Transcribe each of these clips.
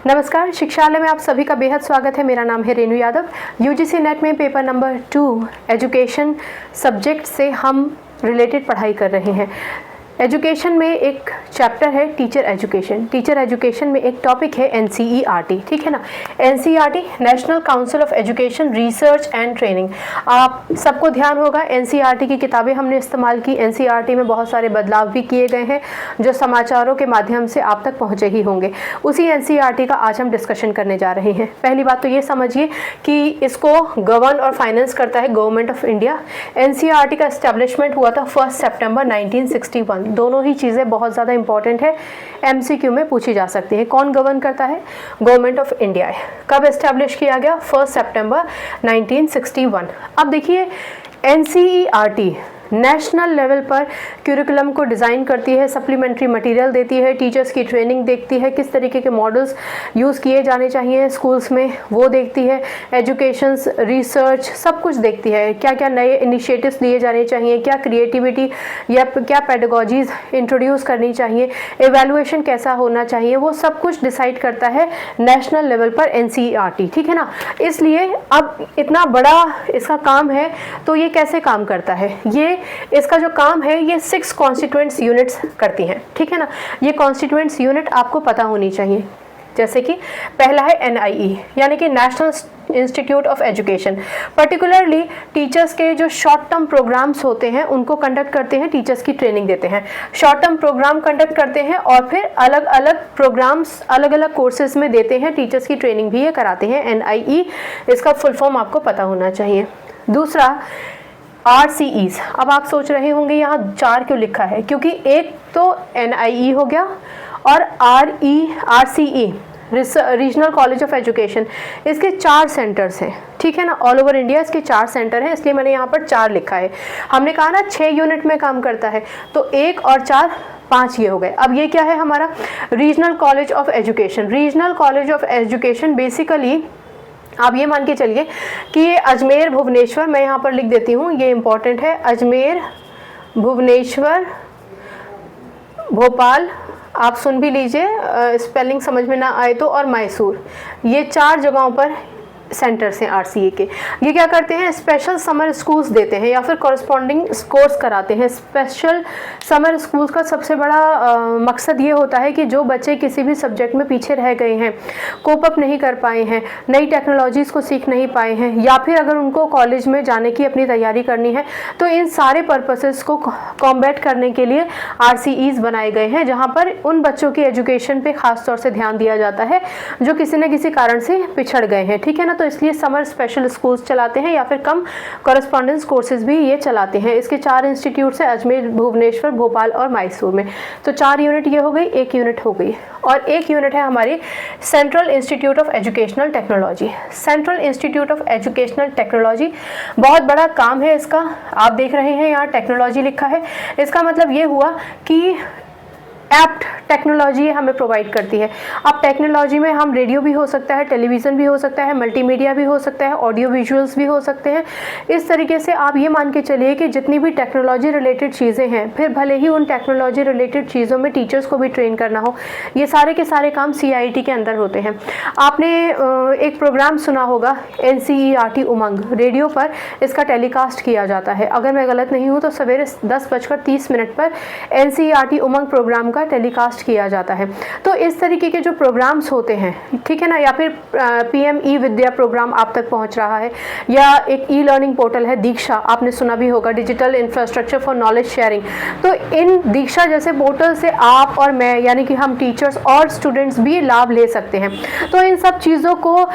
नमस्कार, शिक्षालय में आप सभी का बेहद स्वागत है। मेरा नाम है रेणु यादव। यूजीसी नेट में पेपर नंबर 2 एजुकेशन सब्जेक्ट से हम रिलेटेड पढ़ाई कर रहे हैं। एजुकेशन में एक चैप्टर है टीचर एजुकेशन। टीचर एजुकेशन में एक टॉपिक है एनसीईआरटी, ठीक है ना। NCERT national council of education research and training. आप सबको ध्यान होगा एनसीईआरटी की किताबें हमने इस्तेमाल की। एनसीईआरटी में बहुत सारे बदलाव भी किए गए हैं जो समाचारों के माध्यम से आप तक पहुँचे ही होंगे। उसी एनसीईआरटी का आज हम डिस्कशन करने जा रहे हैं। पहली बात तो ये समझिए कि इसको गवर्न और फाइनेंस करता है गवर्नमेंट ऑफ इंडिया। एनसीईआरटी का एस्टेब्लिशमेंट हुआ था 1 सितंबर 1961। दोनों ही चीज़ें बहुत ज़्यादा इंपॉर्टेंट है, एमसीक्यू में पूछी जा सकती है। कौन गवर्न करता है? गवर्नमेंट ऑफ इंडिया है। कब एस्टैब्लिश किया गया? 1 सितंबर 1961। अब देखिए एनसीईआरटी नेशनल लेवल पर क्यूरिकुलम को डिज़ाइन करती है, सप्लीमेंट्री मटेरियल देती है, टीचर्स की ट्रेनिंग देखती है, किस तरीके के मॉडल्स यूज़ किए जाने चाहिए स्कूल्स में वो देखती है, एजुकेशंस रिसर्च सब कुछ देखती है, क्या क्या नए इनिशिएटिव्स लिए जाने चाहिए, क्या क्रिएटिविटी या क्या पेडागोजीज इंट्रोड्यूस करनी चाहिए, एवेलुएशन कैसा होना चाहिए, वो सब कुछ डिसाइड करता है नेशनल लेवल पर एनसीईआरटी, ठीक है ना। इसलिए अब इतना बड़ा इसका काम है तो ये कैसे काम करता है? ये इसका जो काम है ये 6 कॉन्स्टिट्यूएंट्स यूनिट्स करती हैं, ठीक है ना। ये कॉन्स्टिट्यूएंट्स यूनिट आपको पता होनी चाहिए। जैसे कि पहला है एनआईई यानी कि national institute of education. Particularly teachers के जो शॉर्ट टर्म प्रोग्राम्स होते हैं उनको कंडक्ट करते हैं, टीचर्स की ट्रेनिंग देते हैं, शॉर्ट टर्म प्रोग्राम कंडक्ट करते हैं और फिर अलग अलग प्रोग्राम्स अलग अलग कोर्सेज में देते हैं, टीचर्स की ट्रेनिंग भी ये कराते हैं। एनआईई इसका फुल फॉर्म आपको पता होना चाहिए। दूसरा RCEs। अब आप सोच रहे होंगे यहाँ 4 क्यों लिखा है? क्योंकि एक तो NIE हो गया और RCE regional college of education, इसके 4 सेंटर्स हैं, ठीक है ना। ऑल ओवर इंडिया इसके 4 सेंटर हैं, इसलिए मैंने यहाँ पर 4 लिखा है। हमने कहा ना 6 यूनिट में काम करता है, तो 1 और 4 5 ये हो गए। अब ये क्या है हमारा? Regional college of education. Regional college of education basically आप ये मान के चलिए कि ये अजमेर भुवनेश्वर, मैं यहाँ पर लिख देती हूँ, ये इम्पॉर्टेंट है, अजमेर भुवनेश्वर भोपाल, आप सुन भी लीजिए स्पेलिंग समझ में ना आए तो, और मैसूर, ये 4 जगहों पर सेंटर्स हैं आरसीए के। ये क्या करते हैं? स्पेशल समर स्कूल्स देते हैं या फिर कॉरस्पॉन्डिंग कोर्स कराते हैं। स्पेशल समर स्कूल्स का सबसे बड़ा मकसद ये होता है कि जो बच्चे किसी भी सब्जेक्ट में पीछे रह गए हैं, कोप अप नहीं कर पाए हैं, नई टेक्नोलॉजीज़ को सीख नहीं पाए हैं, या फिर अगर उनको कॉलेज में जाने की अपनी तैयारी करनी है, तो इन सारे पर्पसेस को कॉम्बैट करने के लिए RCEs बनाए गए हैं, जहाँ पर उन बच्चों की एजुकेशन पे खास तौर से ध्यान दिया जाता है जो किसी न किसी कारण से पिछड़ गए हैं, ठीक है ना। तो इसलिए समर स्पेशल स्कूल्स चलाते हैं या फिर कम कॉरेस्पॉन्डेंस कोर्सेज भी ये चलाते हैं। इसके 4 इंस्टीट्यूट्स हैं अजमेर भुवनेश्वर भोपाल और मैसूर में। तो 4 यूनिट ये हो गई, 1 यूनिट हो गई, और 1 यूनिट है हमारी central institute of educational technology. Central institute of educational technology बहुत बड़ा काम है इसका। आप देख रहे हैं यहाँ टेक्नोलॉजी लिखा है, इसका मतलब ये हुआ कि एप्ट टेक्नोलॉजी हमें प्रोवाइड करती है। अब टेक्नोलॉजी में हम रेडियो भी हो सकता है, टेलीविज़न भी हो सकता है, मल्टीमीडिया भी हो सकता है, ऑडियो विजुअल्स भी हो सकते हैं। इस तरीके से आप ये मान के चलिए कि जितनी भी टेक्नोलॉजी रिलेटेड चीज़ें हैं, फिर भले ही उन टेक्नोलॉजी रिलेटेड चीज़ों में टीचर्स को भी ट्रेन करना हो, ये सारे के सारे काम CIT के अंदर होते हैं। आपने एक प्रोग्राम सुना होगा NCERT उमंग, रेडियो पर इसका टेलीकास्ट किया जाता है। अगर मैं गलत नहीं हूँ तो सवेरे 10:30 पर NCERT उमंग प्रोग्राम का टेलीकास्ट किया जाता है। तो इस तरीके के जो प्रोग्राम्स होते हैं, ठीक है ना, या फिर PM ई-विद्या प्रोग्राम आप तक पहुंच रहा है, या एक ई-लर्निंग पोर्टल है दीक्षा, आपने सुना भी होगा, digital infrastructure for knowledge sharing. तो इन दीक्षा जैसे पोर्टल से आप और मैं यानी कि हम टीचर्स और स्टूडेंट्स भी लाभ ले सकते हैं। तो इन सब चीज़ों को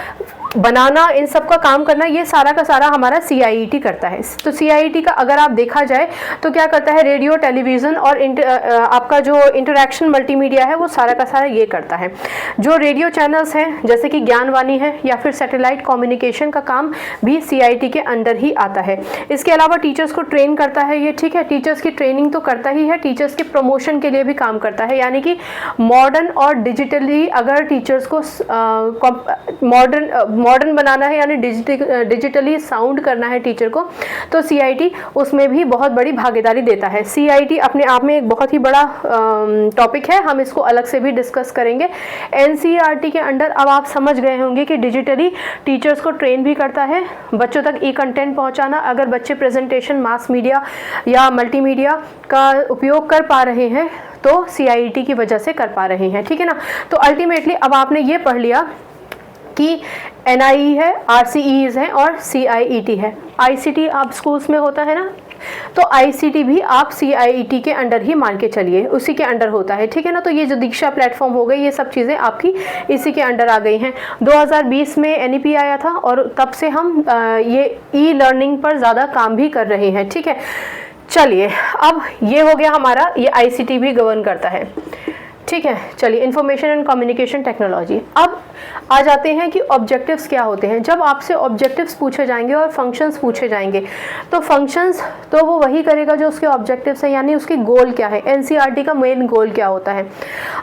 बनाना, इन सब का काम करना, ये सारा का सारा हमारा CIET करता है। तो CIET का अगर आप देखा जाए तो क्या करता है? रेडियो, टेलीविज़न और आपका जो इंटरैक्शन मल्टीमीडिया है वो सारा का सारा ये करता है। जो रेडियो चैनल्स हैं जैसे कि ज्ञानवाणी है या फिर सैटेलाइट कम्युनिकेशन का काम भी CIT के अंडर ही आता है। इसके अलावा टीचर्स को ट्रेन करता है ये, ठीक है, टीचर्स की ट्रेनिंग तो करता ही है, टीचर्स के प्रमोशन के लिए भी काम करता है। यानी कि मॉडर्न और डिजिटली अगर टीचर्स को मॉडर्न बनाना है यानी डिजिटली साउंड करना है टीचर को, तो CIT उसमें भी बहुत बड़ी भागीदारी देता है। CIT अपने आप में एक बहुत ही बड़ा टॉपिक है, हम इसको अलग से भी डिस्कस करेंगे। NCERT के अंडर अब आप समझ गए होंगे कि डिजिटली टीचर्स को ट्रेन भी करता है, बच्चों तक कंटेंट पहुंचाना। अगर बच्चे प्रेजेंटेशन मास मीडिया या मल्टीमीडिया का उपयोग कर पा रहे हैं तो CIT की वजह से कर पा रहे हैं, ठीक है ना। तो अल्टीमेटली अब आपने ये पढ़ लिया कि NIE है, RCEs है और CIET है। ICT आप स्कूल्स में होता है ना, तो ICT भी आप CIET के अंडर ही मान के चलिए, उसी के अंडर होता है, ठीक है ना। तो ये जो दीक्षा प्लेटफॉर्म हो गई, ये सब चीज़ें आपकी इसी के अंडर आ गई हैं। 2020 में NEP आया था और तब से हम ये E-लर्निंग पर ज़्यादा काम भी कर रहे हैं, ठीक है। चलिए, अब ये हो गया हमारा, ये ICT भी गवर्न करता है, ठीक है। चलिए, इंफॉर्मेशन एंड कम्युनिकेशन टेक्नोलॉजी। अब आ जाते हैं कि ऑब्जेक्टिव्स क्या होते हैं। जब आपसे ऑब्जेक्टिव्स पूछे जाएंगे और फंक्शंस पूछे जाएंगे, तो फंक्शंस तो वो वही करेगा जो उसके ऑब्जेक्टिव्स हैं, यानी उसकी गोल क्या है, NCERT का मेन गोल क्या होता है।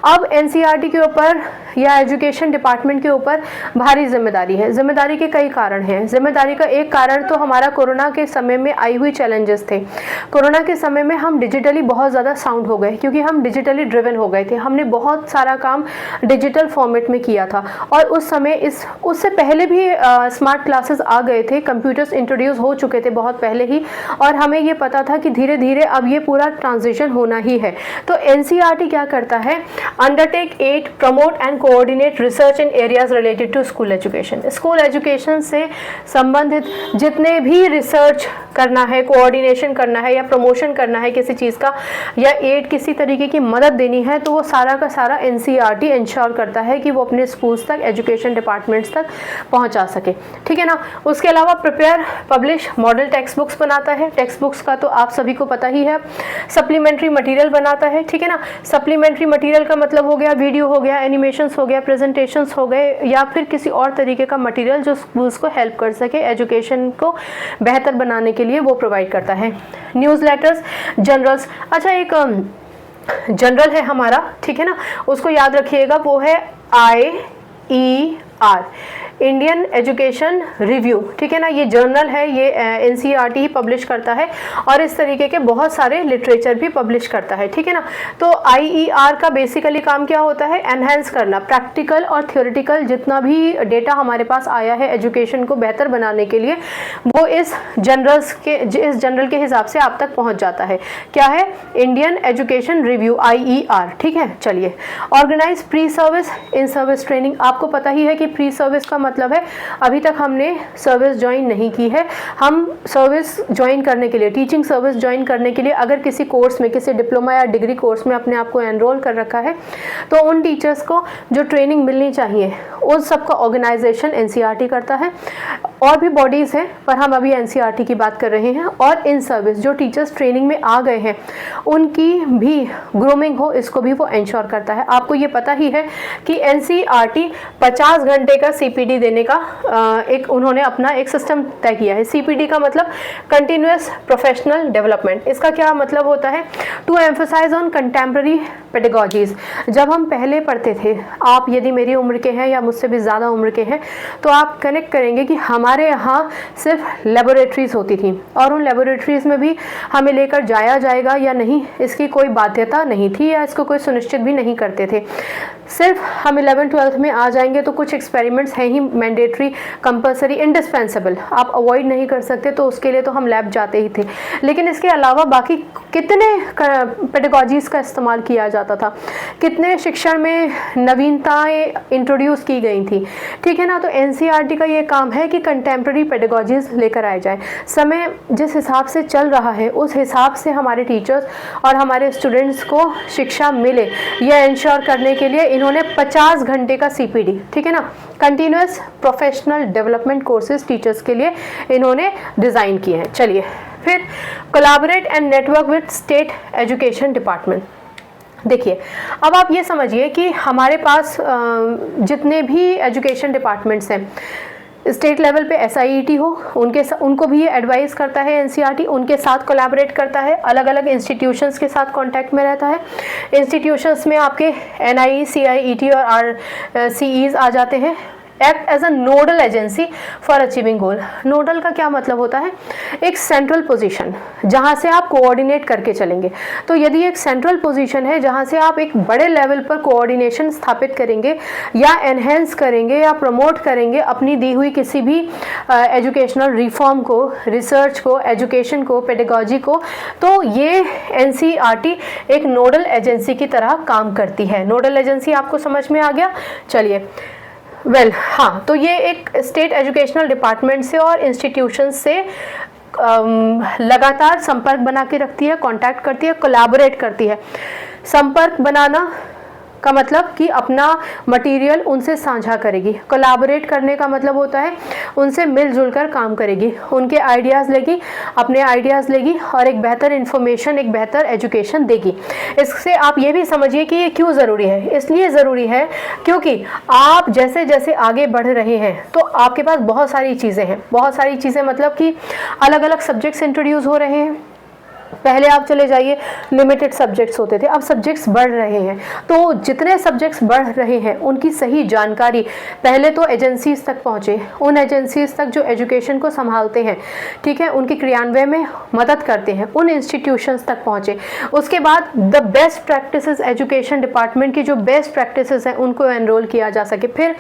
अब NCERT के ऊपर या एजुकेशन डिपार्टमेंट के ऊपर भारी जिम्मेदारी है। जिम्मेदारी के कई कारण हैं। जिम्मेदारी का एक कारण तो हमारा कोरोना के समय में आई हुई चैलेंजेस थे। कोरोना के समय में हम डिजिटली बहुत ज़्यादा साउंड हो गए, क्योंकि हम डिजिटली ड्रिवन हो गए थे। हमने बहुत सारा काम डिजिटल फॉर्मेट में किया था, और उस समय उससे पहले भी स्मार्ट क्लासेस आ गए थे, कंप्यूटर्स इंट्रोड्यूस हो चुके थे बहुत पहले ही, और हमें ये पता था कि धीरे धीरे अब ये पूरा ट्रांजिशन होना ही है। तो NCERT क्या करता है, undertake 8 promote and coordinate research in areas related to school education. School education से संबंधित जितने भी रिसर्च करना है, कोऑर्डिनेशन करना है या प्रमोशन करना है किसी चीज़ का, या एड किसी तरीके की मदद देनी है, तो वो सारा का सारा NCERT इंश्योर करता है कि वो अपने स्कूल्स तक, एजुकेशन डिपार्टमेंट्स तक पहुंचा सके, ठीक है ना। उसके अलावा prepare, publish model text books बनाता है। टेक्स्ट बुक्स का तो आप सभी को पता ही है। सप्लीमेंट्री मटेरियल बनाता है, ठीक है ना। सप्लीमेंट्री मटेरियल का मतलब हो गया वीडियो हो गया, एनिमेशंस हो गया, प्रेजेंटेशंस हो गए, या फिर किसी और तरीके का मटेरियल जो स्कूल्स को हेल्प कर सके, एजुकेशन को बेहतर बनाने के लिए वो प्रोवाइड करता है। Newsletters, journals. अच्छा, एक जनरल है हमारा, ठीक है ना, उसको याद रखिएगा, वो है IER, इंडियन एजुकेशन रिव्यू, ठीक है ना। ये जर्नल है, ये NCERT ही पब्लिश करता है, और इस तरीके के बहुत सारे लिटरेचर भी पब्लिश करता है, ठीक है ना। तो IER का बेसिकली काम क्या होता है, एनहांस करना, प्रैक्टिकल और थ्योरेटिकल जितना भी डेटा हमारे पास आया है एजुकेशन को बेहतर बनाने के लिए, वो इस जनरल के हिसाब से आप तक पहुंच जाता है। क्या है, इंडियन एजुकेशन रिव्यू, IER, ठीक है। चलिए, organize pre service, in service training. आपको पता ही है कि प्री सर्विस का मतलब है अभी तक हमने सर्विस ज्वाइन नहीं की है, हम सर्विस ज्वाइन करने के लिए, टीचिंग सर्विस ज्वाइन करने के लिए अगर किसी कोर्स में, किसी डिप्लोमा या डिग्री कोर्स में अपने आप को एनरोल कर रखा है, तो उन टीचर्स को जो ट्रेनिंग मिलनी चाहिए उन सब का ऑर्गेनाइजेशन NCERT करता है। और भी बॉडीज़ हैं, पर हम अभी NCERT की बात कर रहे हैं। और इन सर्विस जो टीचर्स ट्रेनिंग में आ गए हैं उनकी भी ग्रूमिंग हो, इसको भी वो इंश्योर करता है। आपको ये पता ही है कि NCERT 50 घंटे का CPD देने का उन्होंने अपना एक सिस्टम तय किया है। CPD का मतलब कंटिन्यूअस प्रोफेशनल डेवलपमेंट। इसका क्या मतलब होता है, टू एम्फसाइज ऑन कंटेम्प्रेरी पेडागोजीज। जब हम पहले पढ़ते थे, आप यदि मेरी उम्र के हैं या मुझसे भी ज़्यादा उम्र के हैं, तो आप कनेक्ट करेंगे कि हमारे यहाँ सिर्फ लेबोरेटरीज होती थी, और उन लेबोरेटरीज में भी हमें लेकर जाया जाएगा या नहीं इसकी कोई बाध्यता नहीं थी, या इसको कोई सुनिश्चित भी नहीं करते थे। सिर्फ हम 11th-12th में आ जाएंगे तो कुछ एक्सपेरिमेंट्स हैं ही मैंडेटरी, कंपलसरी, इंडिस्पेंसेबल, आप अवॉइड नहीं कर सकते, तो उसके लिए तो हम लैब जाते ही थे। लेकिन इसके अलावा बाकी कितने पेडागोजीज का इस्तेमाल किया जाता था, कितने शिक्षण में नवीनताएं इंट्रोड्यूस की गई थी, ठीक है ना। तो NCERT का ये काम है कि कंटेम्प्रेरी पेडागोजीज लेकर आए जाए। समय जिस हिसाब से चल रहा है उस हिसाब से हमारे टीचर्स और हमारे स्टूडेंट्स को शिक्षा मिले, यह इंश्योर करने के लिए इन्होंने 50 घंटे का CPD, ठीक है ना, continuous professional development courses teachers के लिए इन्होंने डिज़ाइन किए हैं। चलिए, फिर collaborate and network with state education department. देखिए, अब आप ये समझिए कि हमारे पास जितने भी एजुकेशन डिपार्टमेंट्स हैं, स्टेट लेवल पे SIET हो, उनको भी ये एडवाइस करता है NCERT, उनके साथ कोलैबोरेट करता है, अलग अलग इंस्टीट्यूशंस के साथ कांटेक्ट में रहता है। इंस्टीट्यूशंस में आपके NIE, CIET और RCEs आ जाते हैं। Act as a nodal agency for achieving goal. Nodal का क्या मतलब होता है? एक सेंट्रल पोजीशन जहां से आप कोऑर्डिनेट करके चलेंगे। तो यदि एक सेंट्रल पोजीशन है जहां से आप एक बड़े लेवल पर कोऑर्डिनेशन स्थापित करेंगे या एनहेंस करेंगे या प्रमोट करेंगे अपनी दी हुई किसी भी एजुकेशनल रिफॉर्म को, रिसर्च को, एजुकेशन को, पेडागॉजी को, तो ये एनसीईआरटी एक नोडल एजेंसी की तरह काम करती है। नोडल एजेंसी आपको समझ में आ गया? चलिए, हाँ, तो ये एक स्टेट एजुकेशनल डिपार्टमेंट से और इंस्टीट्यूशन से लगातार संपर्क बना के रखती है, कांटेक्ट करती है, कोलैबोरेट करती है। संपर्क बनाना का मतलब कि अपना मटेरियल उनसे साझा करेगी। कोलैबोरेट करने का मतलब होता है उनसे मिलजुल कर काम करेगी, उनके आइडियाज़ लेगी, अपने आइडियाज़ लेगी और एक बेहतर इन्फॉर्मेशन, एक बेहतर एजुकेशन देगी। इससे आप ये भी समझिए कि ये क्यों ज़रूरी है। इसलिए ज़रूरी है क्योंकि आप जैसे जैसे आगे बढ़ रहे हैं तो आपके पास बहुत सारी चीज़ें हैं। बहुत सारी चीज़ें मतलब कि अलग अलग सब्जेक्ट्स इंट्रोड्यूस हो रहे हैं। पहले आप चले जाइए, लिमिटेड सब्जेक्ट्स होते थे, अब सब्जेक्ट्स बढ़ रहे हैं। तो जितने सब्जेक्ट्स बढ़ रहे हैं उनकी सही जानकारी पहले तो एजेंसीज तक पहुँचे, उन एजेंसीज तक जो एजुकेशन को संभालते हैं, ठीक है, उनके क्रियान्वयन में मदद करते हैं, उन इंस्टीट्यूशंस तक पहुँचे। उसके बाद the best practices, education department की जो बेस्ट प्रैक्टिसेस हैं उनको एनरोल किया जा सके। फिर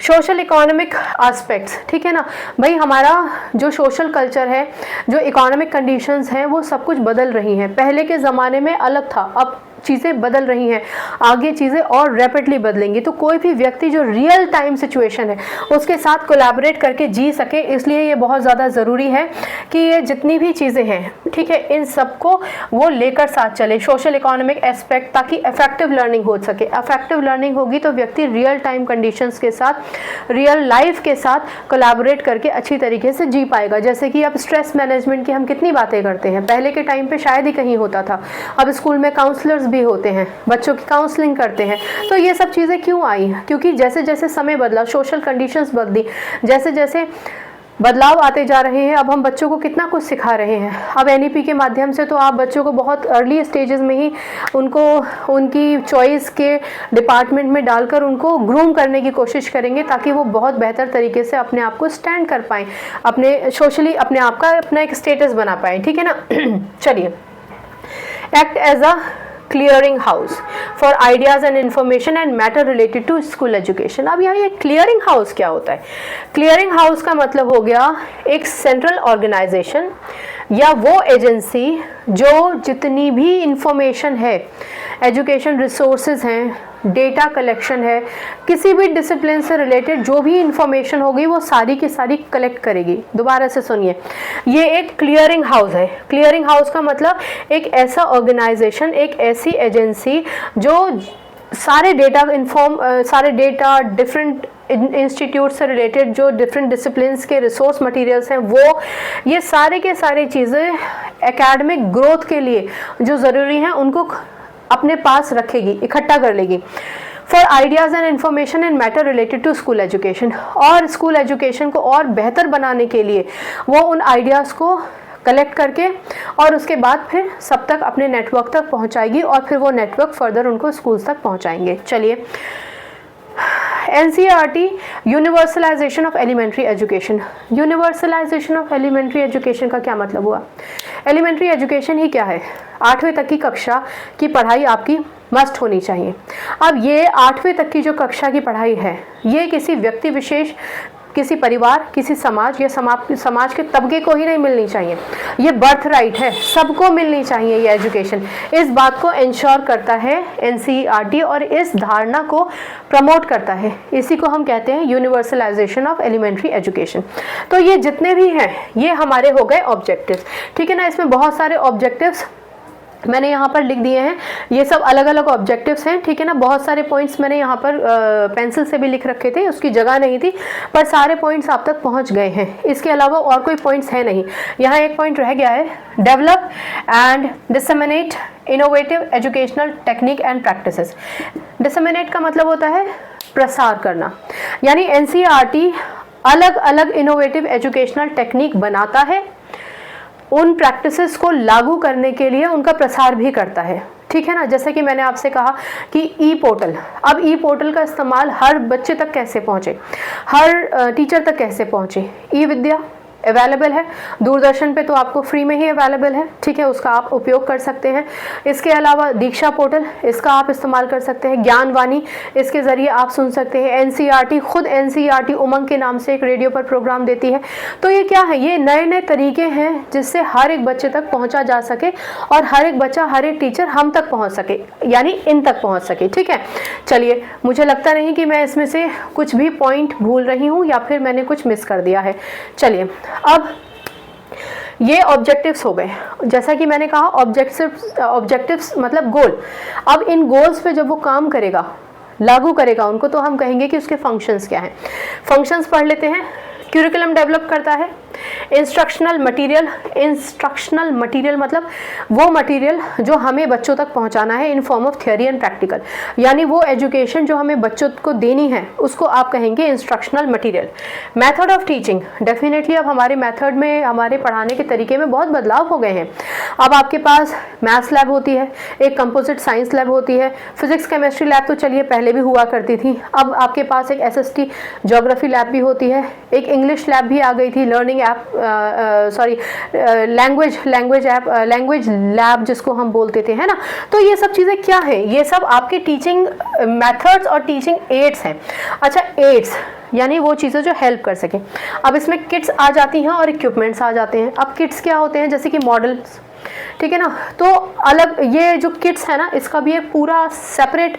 सोशल इकोनॉमिक एस्पेक्ट्स, ठीक है ना भाई, हमारा जो सोशल कल्चर है, जो इकोनॉमिक कंडीशंस हैं, वो सब कुछ बदल रही हैं। पहले के ज़माने में अलग था, अब चीज़ें बदल रही हैं, आगे चीज़ें और रैपिडली बदलेंगी। तो कोई भी व्यक्ति जो रियल टाइम सिचुएशन है उसके साथ कोलैबोरेट करके जी सके, इसलिए ये बहुत ज़्यादा ज़रूरी है कि ये जितनी भी चीज़ें हैं, ठीक है, इन सबको वो लेकर साथ चले, सोशल इकोनॉमिक एस्पेक्ट, ताकि इफेक्टिव लर्निंग हो सके। इफेक्टिव लर्निंग होगी तो व्यक्ति रियल टाइम कंडीशंस के साथ, रियल लाइफ के साथ कोलैबोरेट करके अच्छी तरीके से जी पाएगा। जैसे कि अब स्ट्रेस मैनेजमेंट की हम कितनी बातें करते हैं, पहले के टाइम पे शायद ही कहीं होता था। अब स्कूल में काउंसलर्स भी होते हैं, बच्चों की काउंसलिंग करते हैं। तो ये सब चीज़ें क्यों आई? क्योंकि जैसे जैसे समय बदला, सोशल कंडीशंस बदली, जैसे जैसे बदलाव आते जा रहे हैं, अब हम बच्चों को कितना कुछ सिखा रहे हैं। अब एनईपी के माध्यम से तो आप बच्चों को बहुत अर्ली स्टेजेस में ही उनको उनकी चॉइस के डिपार्टमेंट में डालकर उनको ग्रूम करने की कोशिश करेंगे, ताकि वो बहुत बेहतर तरीके से अपने आप को स्टैंड कर पाएँ, अपने सोशली अपने आप का अपना एक स्टेटस बना पाएँ, ठीक है ना। चलिए, act as a clearing house for ideas and information and matter related to school education. अब यहाँ ये क्लियरिंग हाउस क्या होता है? क्लियरिंग हाउस का मतलब हो गया एक सेंट्रल ऑर्गेनाइजेशन या वो एजेंसी जो जितनी भी इंफॉर्मेशन है, एजुकेशन रिसोर्सेज हैं, डेटा कलेक्शन है, किसी भी डिसिप्लिन से रिलेटेड जो भी इंफॉर्मेशन होगी वो सारी की सारी कलेक्ट करेगी। दोबारा से सुनिए, ये एक क्लियरिंग हाउस है। क्लियरिंग हाउस का मतलब एक ऐसा ऑर्गेनाइजेशन, एक ऐसी एजेंसी जो सारे डेटा डिफरेंट इंस्टीट्यूट से रिलेटेड, जो डिफरेंट डिसिप्लिन्स के रिसोर्स मटेरियल्स हैं, वो ये सारे के सारे चीज़ें एकेडमिक ग्रोथ के लिए जो ज़रूरी हैं उनको अपने पास रखेगी, इकट्ठा कर लेगी। For ideas and information and matter related to school education, और स्कूल एजुकेशन को और बेहतर बनाने के लिए वो उन आइडियाज़ को कलेक्ट करके और उसके बाद फिर सब तक अपने नेटवर्क तक पहुंचाएगी और फिर वो नेटवर्क फर्दर उनको स्कूल्स तक पहुंचाएंगे। चलिए, NCERT universalization of elementary education. Universalization of elementary education का क्या मतलब हुआ? एलिमेंट्री एजुकेशन ही क्या है? 8वीं तक की कक्षा की पढ़ाई आपकी मस्ट होनी चाहिए। अब ये 8वीं तक की जो कक्षा की पढ़ाई है, ये किसी व्यक्ति विशेष, किसी परिवार, किसी समाज या समाज के तबके को ही नहीं मिलनी चाहिए। ये बर्थ राइट है, सबको मिलनी चाहिए ये एजुकेशन। इस बात को इंश्योर करता है एनसीईआरटी और इस धारणा को प्रमोट करता है। इसी को हम कहते हैं यूनिवर्सलाइजेशन ऑफ एलिमेंट्री एजुकेशन। तो ये जितने भी हैं ये हमारे हो गए ऑब्जेक्टिव्स, ठीक है ना। इसमें बहुत सारे ऑब्जेक्टिव्स मैंने यहाँ पर लिख दिए हैं, ये सब अलग अलग ऑब्जेक्टिव्स हैं, ठीक है ना। बहुत सारे पॉइंट्स मैंने यहाँ पर पेंसिल से भी लिख रखे थे, उसकी जगह नहीं थी, पर सारे पॉइंट्स आप तक पहुँच गए हैं। इसके अलावा और कोई पॉइंट्स है नहीं। यहाँ एक पॉइंट रह गया है, develop and disseminate innovative educational technique and practices. Disseminate का मतलब होता है प्रसार करना, यानी एनसीईआरटी अलग अलग इनोवेटिव एजुकेशनल टेक्निक बनाता है, उन प्रैक्टिसेस को लागू करने के लिए उनका प्रसार भी करता है, ठीक है ना। जैसे कि मैंने आपसे कहा कि ई पोर्टल, अब ई पोर्टल का इस्तेमाल हर बच्चे तक कैसे पहुँचे, हर टीचर तक कैसे पहुँचे। ई विद्या अवेलेबल है दूरदर्शन पे, तो आपको फ्री में ही अवेलेबल है, ठीक है, उसका आप उपयोग कर सकते हैं। इसके अलावा दीक्षा पोर्टल, इसका आप इस्तेमाल कर सकते हैं। ज्ञानवाणी, इसके ज़रिए आप सुन सकते हैं। एनसीईआरटी, खुद एनसीईआरटी उमंग के नाम से एक रेडियो पर प्रोग्राम देती है। तो ये क्या है, ये नए नए तरीके हैं जिससे हर एक बच्चे तक पहुँचा जा सके और हर एक बच्चा, हर एक टीचर हम तक पहुँच सके, यानी इन तक पहुँच सके, ठीक है। चलिए, मुझे लगता नहीं कि मैं इसमें से कुछ भी पॉइंट भूल रही हूँ या फिर मैंने कुछ मिस कर दिया है। चलिए, अब ये ऑब्जेक्टिव्स हो गए। जैसा कि मैंने कहा, ऑब्जेक्टिव्स मतलब गोल। अब इन गोल्स पे जब वो काम करेगा, लागू करेगा उनको, तो हम कहेंगे कि उसके फंक्शंस क्या हैं। फंक्शंस पढ़ लेते हैं। क्यूरिकुलम डेवलप करता है। इंस्ट्रक्शनल मटेरियल मतलब वो मटेरियल जो हमें बच्चों तक पहुंचाना है in form of theory and practical, यानी वो एजुकेशन जो हमें बच्चों को देनी है उसको आप कहेंगे instructional material. Method of teaching, definitely अब हमारे मेथड में, हमारे पढ़ाने के तरीके में बहुत बदलाव हो गए हैं। अब आपके पास मैथ्स लैब होती है, एक कंपोजिट साइंस लैब होती है, फिजिक्स केमिस्ट्री लैब तो चलिए पहले भी हुआ करती थी। अब आपके पास एक SST ज्योग्राफी लैब भी होती है, एक इंग्लिश लैब भी आ गई थी, लर्निंग ऐप लैंग्वेज लैब जिसको हम बोलते थे, है ना। तो ये सब चीज़ें क्या है, ये सब आपके टीचिंग मेथड्स और टीचिंग एड्स हैं। अच्छा, एड्स यानी वो चीज़ें जो हेल्प कर सकें। अब इसमें किट्स आ जाती हैं और इक्विपमेंट्स आ जाते हैं। अब किट्स क्या होते हैं, जैसे कि मॉडल्स, ठीक है ना। तो अलग ये जो किट्स है ना, इसका भी एक पूरा सेपरेट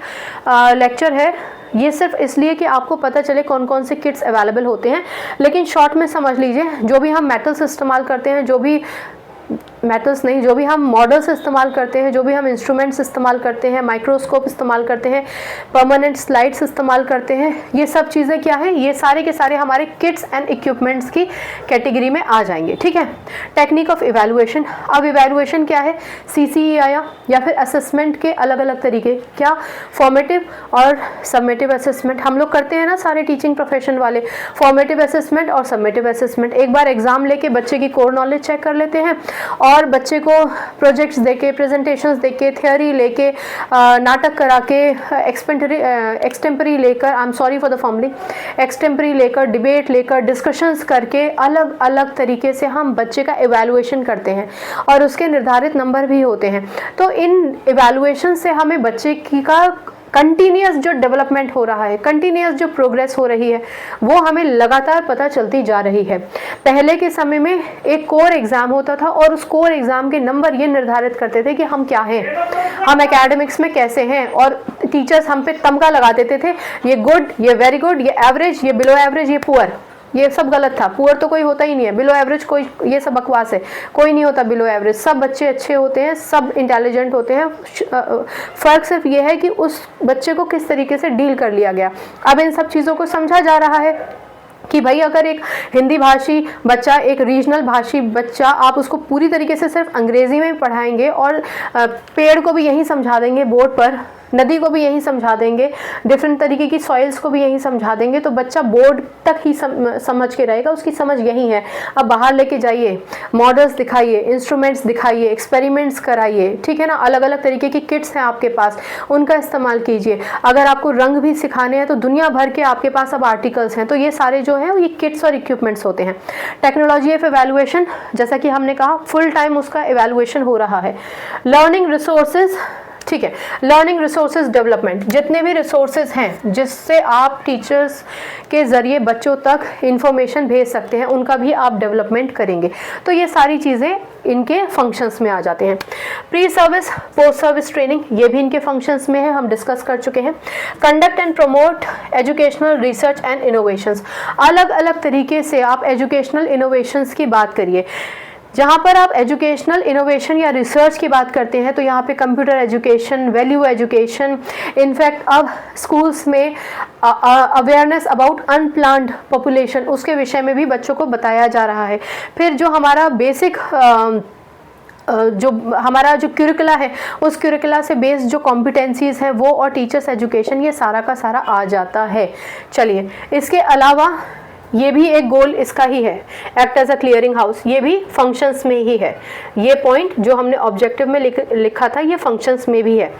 लेक्चर है। ये सिर्फ इसलिए कि आपको पता चले कौन कौन से किट्स अवेलेबल होते हैं, लेकिन शॉर्ट में समझ लीजिए, जो भी हम मेटल्स इस्तेमाल करते हैं, जो भी हम मॉडल्स इस्तेमाल करते हैं, जो भी हम इंस्ट्रूमेंट्स इस्तेमाल करते हैं, माइक्रोस्कोप इस्तेमाल करते हैं, परमानेंट स्लाइड्स इस्तेमाल करते हैं, ये सब चीज़ें क्या है, ये सारे के सारे हमारे किट्स एंड इक्विपमेंट्स की कैटेगरी में आ जाएंगे, ठीक है। टेक्निक ऑफ इवैल्यूएशन, अब इवैल्यूएशन क्या है, CCE आया, या फिर असेसमेंट के अलग अलग तरीके, क्या फॉर्मेटिव और सबमेटिव असेसमेंट हम लोग करते हैं ना, सारे टीचिंग प्रोफेशन वाले, फॉर्मेटिव असेसमेंट और सबमेटिव असेसमेंट। एक बार एग्जाम लेके बच्चे की कोर नॉलेज चेक कर लेते हैं और बच्चे को प्रोजेक्ट्स देके, प्रेजेंटेशंस देके, थियोरी लेके, नाटक करा के, एक्सटेम्परी लेकर, I am sorry for the fumbling, extempore लेकर, डिबेट लेकर, डिस्कशंस करके अलग अलग तरीके से हम बच्चे का इवैल्यूएशन करते हैं और उसके निर्धारित नंबर भी होते हैं। तो इन इवैल्यूएशन से हमें बच्चे की का कंटिन्यूस जो डेवलपमेंट हो रहा है, कंटिन्यूस जो प्रोग्रेस हो रही है, वो हमें लगातार पता चलती जा रही है। पहले के समय में एक कोर एग्ज़ाम होता था और उस कोर एग्ज़ाम के नंबर ये निर्धारित करते थे कि हम क्या हैं, हम एकेडमिक्स में कैसे हैं, और टीचर्स हम पे तमगा लगा देते थे, ये गुड, ये वेरी गुड, ये एवरेज, ये बिलो एवरेज, ये पुअर। ये सब गलत था। पुअर तो कोई होता ही नहीं है, बिलो एवरेज कोई, ये सब बकवास है, कोई नहीं होता बिलो एवरेज। सब बच्चे अच्छे होते हैं, सब इंटेलिजेंट होते हैं। फ़र्क सिर्फ ये है कि उस बच्चे को किस तरीके से डील कर लिया गया। अब इन सब चीज़ों को समझा जा रहा है कि भाई अगर एक हिंदी भाषी बच्चा, एक रीजनल भाषी बच्चा, आप उसको पूरी तरीके से सिर्फ अंग्रेज़ी में पढ़ाएंगे और पेड़ को भी यही समझा देंगे बोर्ड पर, नदी को भी यही समझा देंगे, डिफरेंट तरीके की सॉइल्स को भी यही समझा देंगे, तो बच्चा बोर्ड तक ही समझ के रहेगा, उसकी समझ यही है। अब बाहर लेके जाइए, मॉडल्स दिखाइए, इंस्ट्रूमेंट्स दिखाइए, एक्सपेरिमेंट्स कराइए, ठीक है ना। अलग अलग तरीके की किट्स हैं आपके पास, उनका इस्तेमाल कीजिए। अगर आपको रंग भी सिखाने हैं तो दुनिया भर के आपके पास अब आर्टिकल्स हैं, तो ये सारे जो हैं ये किट्स और इक्विपमेंट्स होते हैं। टेक्नोलॉजी ऑफ इवैल्यूएशन, जैसा कि हमने कहा, फुल टाइम उसका इवैल्यूएशन हो रहा है। लर्निंग रिसोर्सेज, ठीक है, लर्निंग रिसोर्सेज डेवलपमेंट, जितने भी रिसोर्सेज हैं जिससे आप टीचर्स के ज़रिए बच्चों तक इंफॉर्मेशन भेज सकते हैं, उनका भी आप डेवलपमेंट करेंगे। तो ये सारी चीज़ें इनके फंक्शंस में आ जाते हैं। Pre service, post service training, ये भी इनके फंक्शंस में है, हम डिस्कस कर चुके हैं। Conduct and promote educational research and innovations, अलग अलग तरीके से आप एजुकेशनल इनोवेशंस की बात करिए। जहाँ पर आप एजुकेशनल इनोवेशन या रिसर्च की बात करते हैं तो यहाँ पे computer education, value education, in fact अब स्कूल्स में अवेयरनेस अबाउट अनप्लान्ड पॉपुलेशन, उसके विषय में भी बच्चों को बताया जा रहा है। फिर जो हमारा बेसिक जो हमारा जो क्यूरिकुला है, उस क्यूरिकुला से बेस्ड जो कॉम्पिटेंसीज़ हैं वो, और टीचर्स एजुकेशन, ये सारा का सारा आ जाता है। चलिए, इसके अलावा ये भी एक गोल इसका ही है, act as a clearing house, ये भी फंक्शंस में ही है। ये पॉइंट जो हमने ऑब्जेक्टिव में लिखा था ये फंक्शंस में भी है।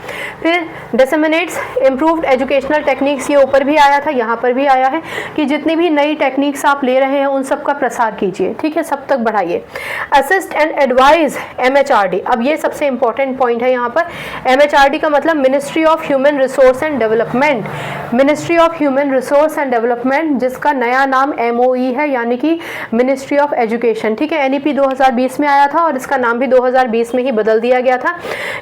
फिर डिसेमिनेट्स इम्प्रूव्ड एजुकेशनल टेक्निक्स, ये ऊपर भी आया था, यहाँ पर भी आया है कि जितनी भी नई टेक्निक्स आप ले रहे हैं उन सब का प्रसार कीजिए, ठीक है, सब तक बढ़ाइए। असिस्ट एंड एडवाइज MHRD, अब ये सबसे इंपॉर्टेंट पॉइंट है यहाँ पर। MHRD का मतलब ministry of human resource and development, ministry of human resource and development, जिसका नया नाम MOE है, यानी कि मिनिस्ट्री ऑफ एजुकेशन, ठीक है। NEP 2020 में आया था और इसका नाम भी 2020 में ही बदल दिया गया था।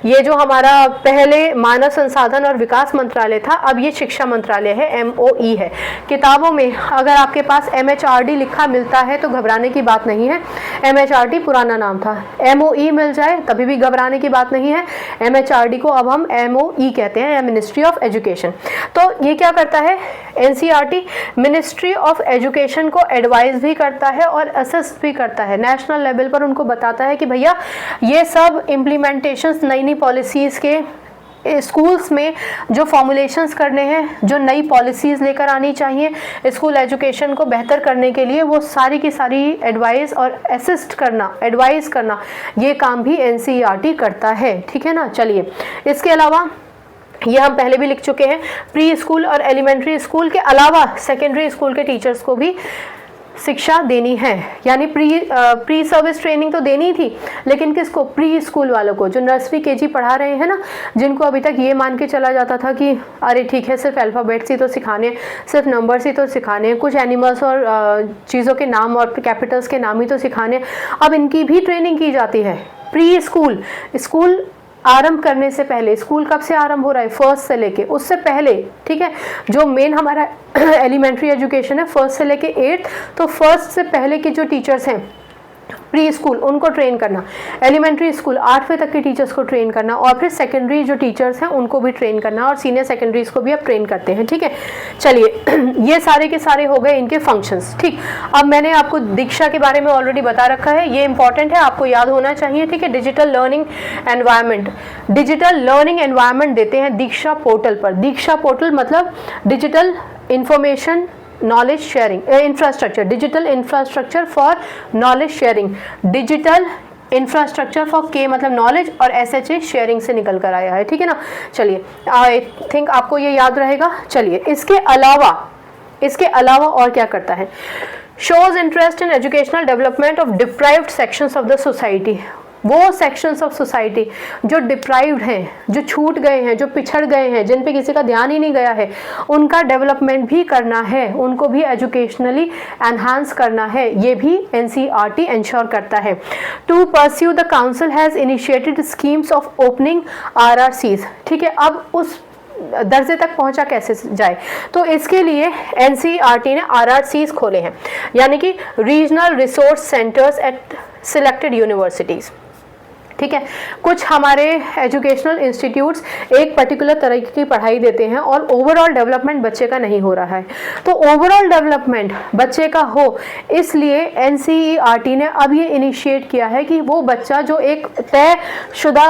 ये जो हमारा पहले मानव संसाधन और विकास मंत्रालय था, अब ये शिक्षा मंत्रालय है, MOE है। किताबों में अगर आपके पास MHRD लिखा मिलता है तो घबराने की बात नहीं है, MHRD पुराना नाम था। MOE मिल जाए तभी भी घबराने की बात नहीं है। MHRD को अब हम MOE कहते हैं, या मिनिस्ट्री ऑफ एजुकेशन। तो ये क्या करता है, NCERT मिनिस्ट्री ऑफ एजुकेशन को एडवाइज भी करता है और असिस्ट भी करता है। नेशनल लेवल पर उनको बताता है कि भैया ये सब इम्प्लीमेंटेशंस, नई नई पॉलिसीज़ के स्कूल्स में जो फॉर्मुलेशंस करने हैं, जो नई पॉलिसीज़ लेकर आनी चाहिए स्कूल एजुकेशन को बेहतर करने के लिए, वो सारी की सारी एडवाइस और असिस्ट करना, एडवाइस करना, ये काम भी NCERT करता है, ठीक है ना। चलिए, इसके अलावा ये हम पहले भी लिख चुके हैं, प्री स्कूल और एलिमेंट्री स्कूल के अलावा सेकेंडरी स्कूल के टीचर्स को भी शिक्षा देनी है, यानी प्री सर्विस ट्रेनिंग तो देनी थी, लेकिन किसको, प्री स्कूल वालों को, जो नर्सरी KG पढ़ा रहे हैं ना, जिनको अभी तक ये मान के चला जाता था कि अरे ठीक है सिर्फ अल्फ़ाबेट्स ही तो सिखाने, सिर्फ नंबर्स ही तो सिखाने, कुछ एनिमल्स और चीज़ों के नाम और कैपिटल्स के नाम ही तो सिखाने, अब इनकी भी ट्रेनिंग की जाती है। प्री स्कूल, स्कूल आरंभ करने से पहले, स्कूल कब से आरंभ हो रहा है, फर्स्ट से लेके, उससे पहले, ठीक है, जो मेन हमारा एलिमेंट्री एजुकेशन है फर्स्ट से लेके 8th, तो फर्स्ट से पहले के जो टीचर्स हैं प्री स्कूल, उनको ट्रेन करना, एलिमेंट्री स्कूल 8वीं तक के टीचर्स को ट्रेन करना, और फिर सेकेंडरी जो टीचर्स हैं उनको भी ट्रेन करना, और सीनियर सेकेंडरीज को भी अब ट्रेन करते हैं, ठीक है। चलिए, ये सारे के सारे हो गए इनके फंक्शंस, ठीक। अब मैंने आपको दीक्षा के बारे में ऑलरेडी बता रखा है, ये इंपॉर्टेंट है, आपको याद होना चाहिए, ठीक है। Digital learning environment, digital learning environment देते हैं दीक्षा पोर्टल पर। दीक्षा पोर्टल मतलब digital information knowledge sharing infrastructure, digital infrastructure for knowledge sharing, digital infrastructure for के मतलब नॉलेज, और SHA शेयरिंग से निकल कर आया है, ठीक है ना। चलिए, आई थिंक आपको ये याद रहेगा। चलिए, इसके अलावा और क्या करता है, shows interest in educational development of deprived sections of the society, वो सेक्शंस ऑफ सोसाइटी जो डिप्राइव्ड हैं, जो छूट गए हैं, जो पिछड़ गए हैं, जिन पे किसी का ध्यान ही नहीं गया है, उनका डेवलपमेंट भी करना है, उनको भी एजुकेशनली एनहांस करना है, ये भी NCERT इंश्योर करता है। To pursue the council has initiated schemes of opening RRCs, ठीक है। अब उस दर्जे तक पहुंचा कैसे जाए, तो इसके लिए NCERT ने RRCs खोले हैं, यानी कि regional resource centres at selected universities, ठीक है। कुछ हमारे एजुकेशनल इंस्टीट्यूट्स एक पर्टिकुलर तरह की पढ़ाई देते हैं और ओवरऑल डेवलपमेंट बच्चे का नहीं हो रहा है, तो ओवरऑल डेवलपमेंट बच्चे का हो, इसलिए NCERT ने अब ये इनिशिएट किया है कि वो बच्चा जो एक तयशुदा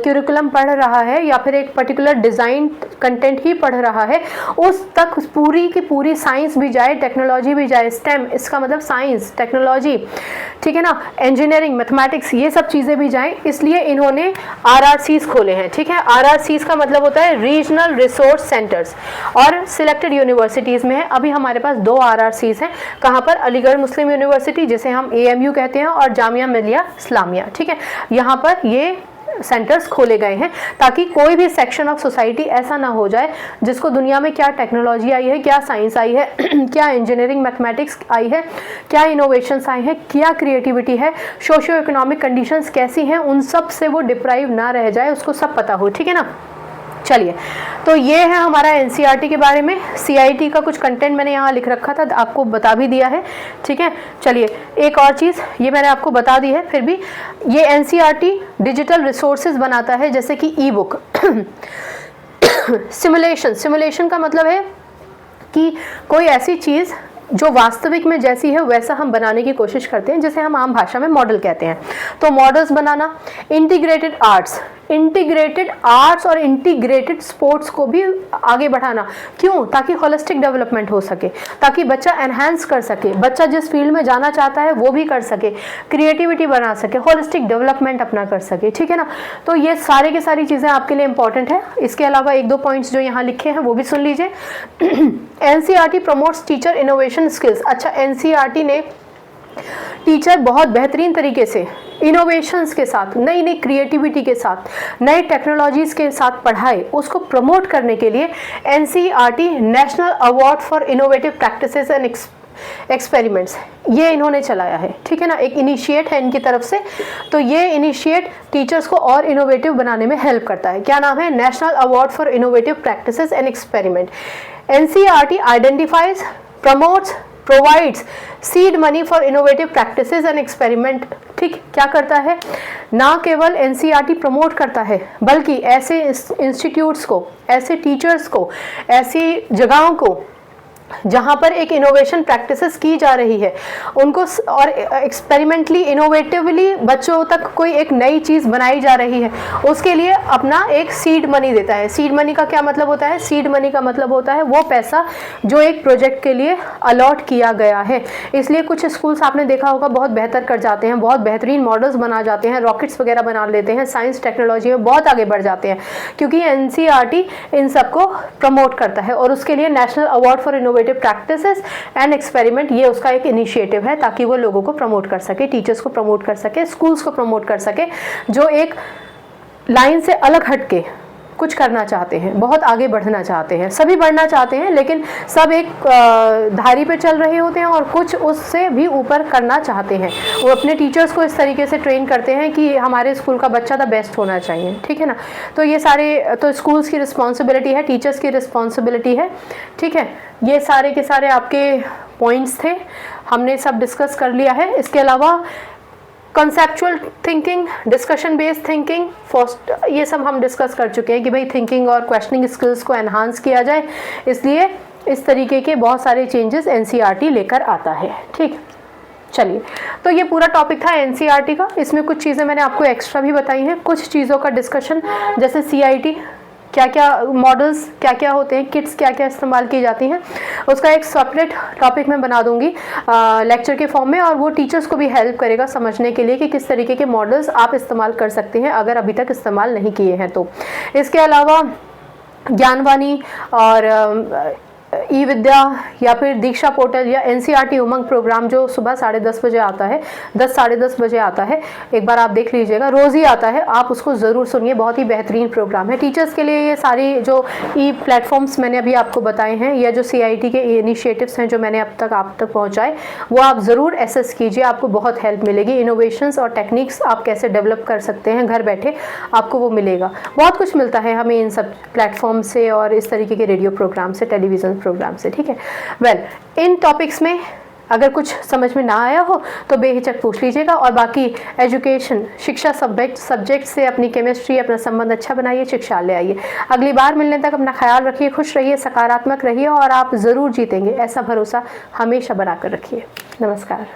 क्यूरिकुलम पढ़ रहा है या फिर एक पर्टिकुलर डिज़ाइन कंटेंट ही पढ़ रहा है, उस तक पूरी की पूरी साइंस भी जाए, टेक्नोलॉजी भी जाए, स्टेम इसका मतलब साइंस टेक्नोलॉजी, ठीक है ना, इंजीनियरिंग मैथमेटिक्स, ये सब चीज़ें भी जाएं, इसलिए इन्होंने RRCs खोले हैं, ठीक है। RRCs का मतलब होता है रीजनल रिसोर्स सेंटर्स, और सिलेक्टेड यूनिवर्सिटीज़ में है। अभी हमारे पास 2 RRCs हैं, कहाँ पर, अलीगढ़ मुस्लिम यूनिवर्सिटी जिसे हम AMU कहते हैं, और जामिया मिलिया इस्लामिया, ठीक है, यहाँ पर ये सेंटर्स खोले गए हैं ताकि कोई भी सेक्शन ऑफ सोसाइटी ऐसा ना हो जाए जिसको दुनिया में क्या टेक्नोलॉजी आई है, क्या साइंस आई है, क्या इंजीनियरिंग मैथमेटिक्स आई है, क्या इनोवेशंस आए हैं, क्या क्रिएटिविटी है, सोशियो इकोनॉमिक कंडीशंस कैसी हैं, उन सब से वो डिप्राइव ना रह जाए, उसको सब पता हो, ठीक है ना। चलिए, तो ये है हमारा NCERT के बारे में। CIT का कुछ कंटेंट मैंने यहाँ लिख रखा था, आपको बता भी दिया है, ठीक है। चलिए, एक और चीज़ ये मैंने आपको बता दी है, फिर भी ये NCERT डिजिटल रिसोर्सेज बनाता है, जैसे कि ई-बुक। सिमुलेशन का मतलब है कि कोई ऐसी चीज़ जो वास्तविक में जैसी है वैसा हम बनाने की कोशिश करते हैं, जिसे हम आम भाषा में मॉडल कहते हैं। तो मॉडल्स बनाना, इंटीग्रेटेड आर्ट्स, इंटीग्रेटेड आर्ट्स और इंटीग्रेटेड स्पोर्ट्स को भी आगे बढ़ाना। क्यों? ताकि होलिस्टिक डेवलपमेंट हो सके, ताकि बच्चा एनहांस कर सके, बच्चा जिस फील्ड में जाना चाहता है वो भी कर सके, क्रिएटिविटी बना सके, होलिस्टिक डेवलपमेंट अपना कर सके, ठीक है ना। तो ये सारे की सारी चीज़ें आपके लिए इंपॉर्टेंट है। इसके अलावा एक दो पॉइंट्स जो यहाँ लिखे हैं वो भी सुन लीजिए। NCERT promotes teacher innovation skills. अच्छा, एनसीईआरटी ने टीचर बहुत बेहतरीन तरीके से इनोवेशंस के साथ, नई नई क्रिएटिविटी के साथ, नए टेक्नोलॉजीज के साथ पढ़ाए, उसको प्रमोट करने के लिए NCERT national award for innovative practices and experiments ये इन्होंने चलाया है, ठीक है ना। एक इनिशिएट है इनकी तरफ से, तो ये इनिशिएट टीचर्स को और इनोवेटिव बनाने में हेल्प करता है। क्या नाम है? National award for innovative practices and experiment. NCERT identifies, promotes, provides seed money for innovative practices and experiment. ठीक, क्या करता है? ना केवल एनसीईआरटी प्रमोट करता है, बल्कि ऐसे इंस्टीट्यूट्स को, ऐसे टीचर्स को, ऐसी जगहों को जहाँ पर एक इनोवेशन प्रैक्टिसेस की जा रही है उनको, और एक्सपेरिमेंटली इनोवेटिवली बच्चों तक कोई एक नई चीज़ बनाई जा रही है, उसके लिए अपना एक सीड मनी देता है। सीड मनी का क्या मतलब होता है? सीड मनी का मतलब होता है वो पैसा जो एक प्रोजेक्ट के लिए अलॉट किया गया है। इसलिए कुछ स्कूल्स आपने देखा होगा बहुत बेहतर कर जाते हैं, बहुत बेहतरीन मॉडल्स बना जाते हैं, रॉकेट्स वगैरह बना लेते हैं, साइंस टेक्नोलॉजी में बहुत आगे बढ़ जाते हैं, क्योंकि एनसीईआरटी इन सबको प्रमोट करता है। और उसके लिए national award for innovative practices and experiment ये उसका एक इनिशिएटिव है, ताकि वो लोगों को प्रमोट कर सके, टीचर्स को प्रमोट कर सके, स्कूल्स को प्रमोट कर सके, जो एक लाइन से अलग हटके कुछ करना चाहते हैं, बहुत आगे बढ़ना चाहते हैं। सभी बढ़ना चाहते हैं, लेकिन सब एक धारी पे चल रहे होते हैं और कुछ उससे भी ऊपर करना चाहते हैं। वो अपने टीचर्स को इस तरीके से ट्रेन करते हैं कि हमारे स्कूल का बच्चा द बेस्ट होना चाहिए, ठीक है ना। तो ये सारे तो स्कूल्स की रिस्पॉन्सिबिलिटी है, टीचर्स की रिस्पॉन्सिबिलिटी है, ठीक है। ये सारे के सारे आपके पॉइंट्स थे, हमने सब डिस्कस कर लिया है। इसके अलावा conceptual thinking, discussion based thinking, first ये सब हम डिस्कस कर चुके हैं कि भाई थिंकिंग और क्वेश्चनिंग स्किल्स को एनहांस किया जाए, इसलिए इस तरीके के बहुत सारे चेंजेस एनसीईआरटी लेकर आता है, ठीक। चलिए, तो ये पूरा टॉपिक था एनसीईआरटी का। इसमें कुछ चीज़ें मैंने आपको एक्स्ट्रा भी बताई हैं, कुछ चीज़ों का डिस्कशन, जैसे सीआईटी क्या क्या मॉडल्स क्या क्या होते हैं, किट्स क्या क्या इस्तेमाल की जाती हैं, उसका एक सेपरेट टॉपिक मैं बना दूंगी लेक्चर के फॉर्म में, और वो टीचर्स को भी हेल्प करेगा समझने के लिए कि किस तरीके के मॉडल्स आप इस्तेमाल कर सकते हैं अगर अभी तक इस्तेमाल नहीं किए हैं तो। इसके अलावा ज्ञानवाणी और ई विद्या या फिर दीक्षा पोर्टल या एनसीईआरटी उमंग प्रोग्राम जो सुबह 10:30 बजे आता है, 10 साढ़े 10 बजे आता है, एक बार आप देख लीजिएगा, रोज़ ही आता है, आप उसको ज़रूर सुनिए, बहुत ही बेहतरीन प्रोग्राम है टीचर्स के लिए। ये सारी जो ई प्लेटफॉर्म्स मैंने अभी आपको बताए हैं या जो सीआईटी के इनिशिएटिव्स हैं जो मैंने अब तक आप तक पहुँचाए, वो आप ज़रूर एसेस कीजिए, आपको बहुत हेल्प मिलेगी। इनोवेशंस और टेक्निक्स आप कैसे डेवलप कर सकते हैं घर बैठे, आपको वो मिलेगा। बहुत कुछ मिलता है हमें इन सब प्लेटफॉर्म से और इस तरीके के रेडियो प्रोग्राम से, टेलीविज़न प्रोग्राम से, ठीक है। वेल, इन टॉपिक्स में अगर कुछ समझ में ना आया हो तो बेहिचक पूछ लीजिएगा, और बाकी एजुकेशन, शिक्षा सब्जेक्ट से अपनी केमिस्ट्री, अपना संबंध अच्छा बनाइए, शिक्षा ले आइए। अगली बार मिलने तक अपना ख्याल रखिए, खुश रहिए, सकारात्मक रहिए, और आप ज़रूर जीतेंगे, ऐसा भरोसा हमेशा बनाकर रखिए। नमस्कार।